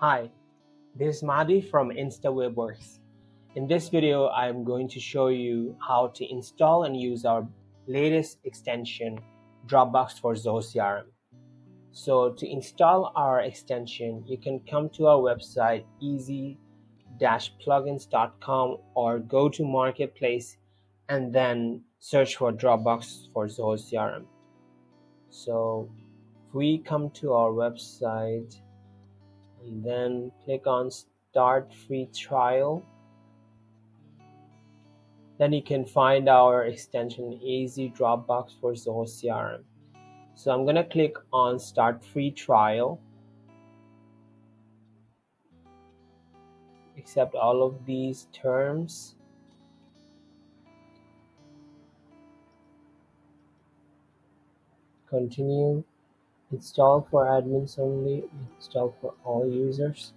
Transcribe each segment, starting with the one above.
Hi, this is 𝗞𝗲𝘁𝗙𝗲𝘁𝘂 from 𝗏𝑊ebWorks. In this video, I'm going to show you how to install and use our latest extension, Dropbox for Zoho CRM. So to install our extension, you can come to our website easy-pluginz.com or go to Marketplace and then search for Dropbox for Zoho CRM. So if we come to our website, and then click on start free trial, then you can find our extension Easy Dropbox for Zoho CRM. So I'm going to click on start free trial, accept all of these terms, continue, install for admins only, install for all users.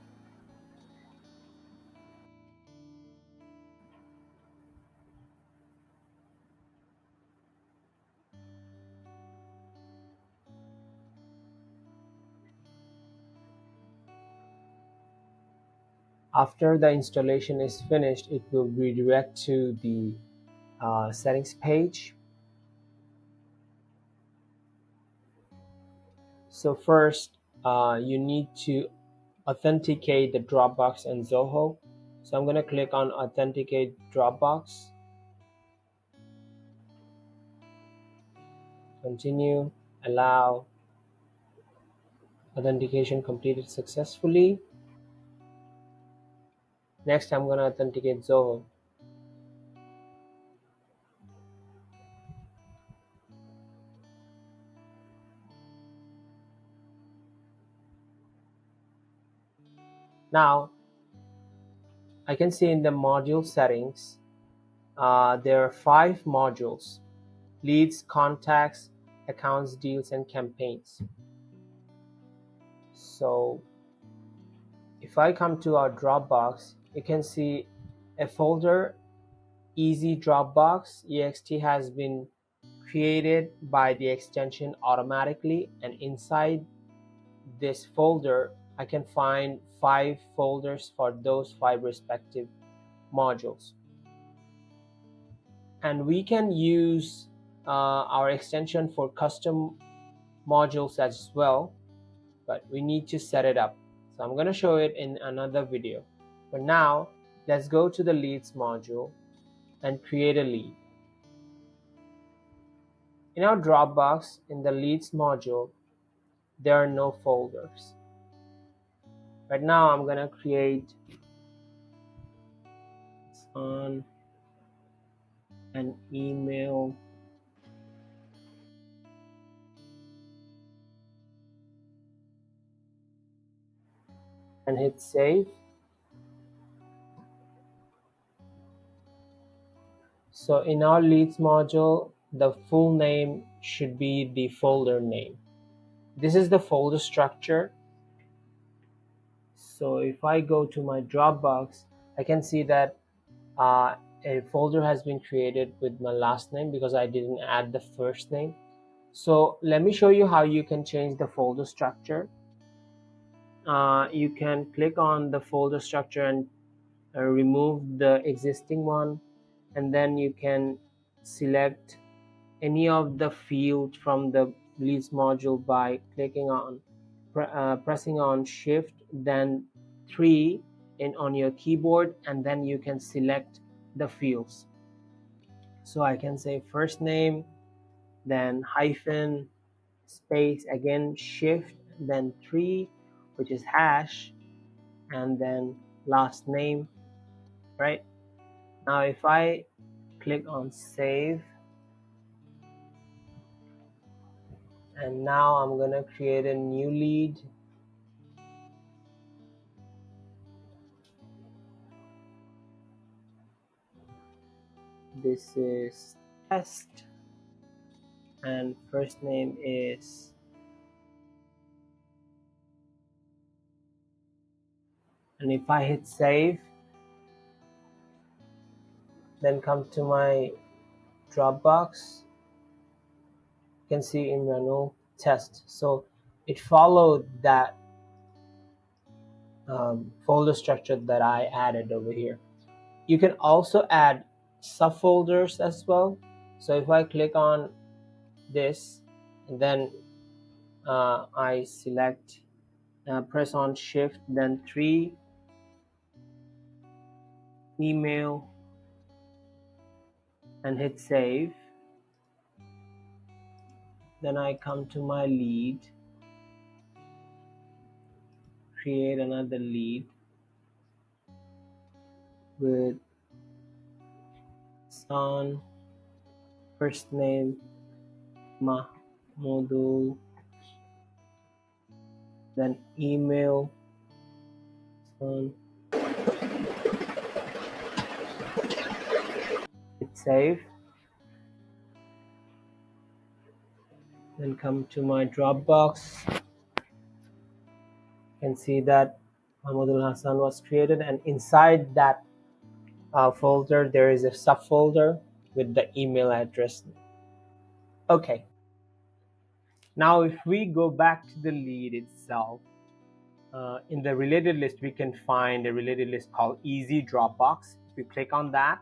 After the installation is finished, it will redirect to the settings page. So first, you need to authenticate the Dropbox and Zoho. So I'm going to click on authenticate Dropbox, continue, allow, authentication completed successfully. Next, I'm going to authenticate Zoho. Now, I can see in the module settings, there are 5 modules: leads, contacts, accounts, deals, and campaigns. So if I come to our Dropbox, you can see a folder Easy Dropbox ext has been created by the extension automatically, and inside this folder I can find 5 folders for those 5 respective modules. And we can use our extension for custom modules as well, but we need to set it up. So I'm going to show it in another video. But now let's go to the leads module and create a lead. In our Dropbox, in the leads module, there are no folders. Right now I'm going to create on an email and hit save. So in our leads module, the full name should be the folder name. This is the folder structure. So if I go to my Dropbox, I can see that a folder has been created with my last name because I didn't add the first name. So let me show you how you can change the folder structure. You can click on the folder structure and remove the existing one, and then you can select any of the fields from the leads module by clicking on pressing on shift then 3 on your keyboard, and then you can select the fields. So I can say first name, then hyphen, space, again shift, then 3, which is hash, and then last name. Right now, if I click on save, and now I'm gonna create a new lead. This is test, and first name is, and if I hit save, then come to my Dropbox, you can see Imranul test. So it followed that folder structure that I added over here. You can also add subfolders as well. So if I click on this and then I select, press on shift then 3, email, and hit save, then I come to my lead, create another lead with son, first name 𝗲𝗲𝘁𝗲𝘀𝘀𝘀, then email, son, hit save, then come to my Dropbox. You can see that 𝗲𝗲𝘁𝗲𝘀 was created, and inside that folder there is a subfolder with the email address. Okay, now if we go back to the lead itself, in the related list we can find a related list called Easy Dropbox. If you click on that,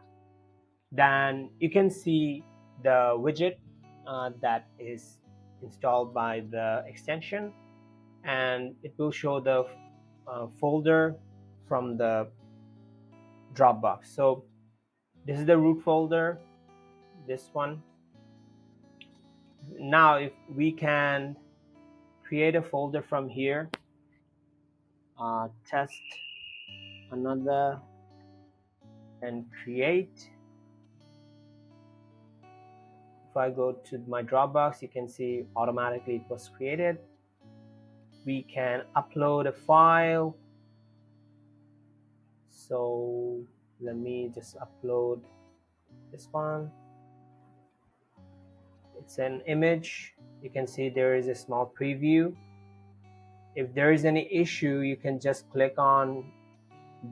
then you can see the widget that is installed by the extension, and it will show the folder from the Dropbox. So this is the root folder, this one. Now if we can create a folder from here, test another, and create. If I go to my Dropbox, you can see automatically it was created. We can upload a file. So let me just upload this one. It's an image. You can see there is a small preview. If there is any issue, you can just click on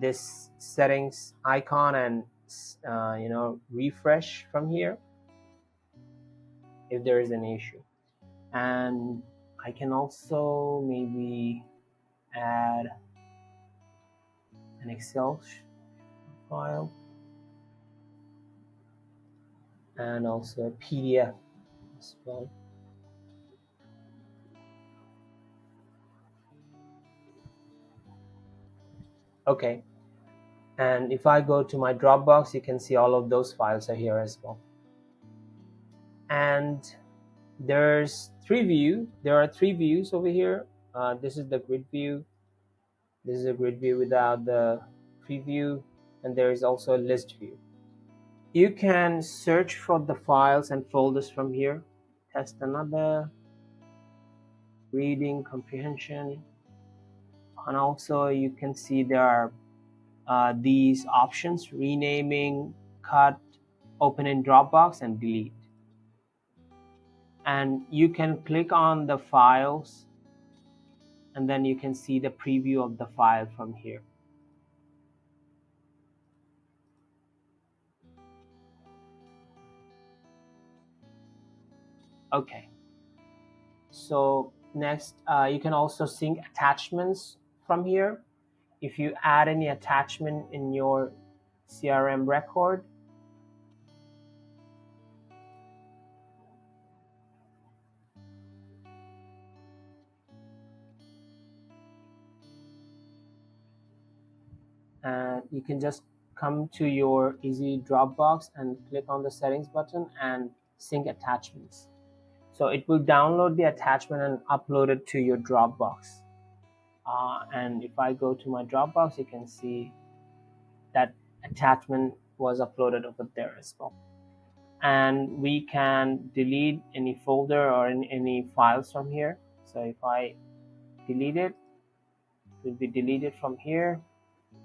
this settings icon and refresh from here if there is an issue. And I can also maybe add an Excel file and also a PDF as well. Okay, and if I go to my Dropbox, you can see all of those files are here as well. And there are 3 views over here. This is the grid view. This is a grid view without the preview, and there is also a list view. You can search for the files and folders from here. Test another, reading comprehension, and also you can see there are these options: renaming, cut, open in Dropbox, and delete. And you can click on the files and then you can see the preview of the file from here. Okay, so next you can also sync attachments from here. If you add any attachment in your CRM record, you can just come to your Easy Dropbox and click on the settings button and sync attachments. So it will download the attachment and upload it to your Dropbox. And if I go to my Dropbox, you can see that attachment was uploaded over there as well. And we can delete any folder or any files from here. So if I delete it, it will be deleted from here.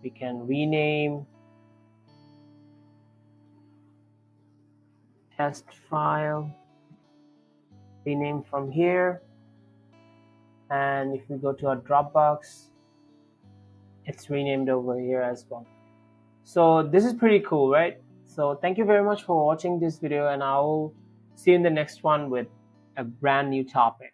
We can rename test file, rename from here. And if we go to our Dropbox, it's renamed over here as well. So this is pretty cool, right? So thank you very much for watching this video, and I will see you in the next one with a brand new topic.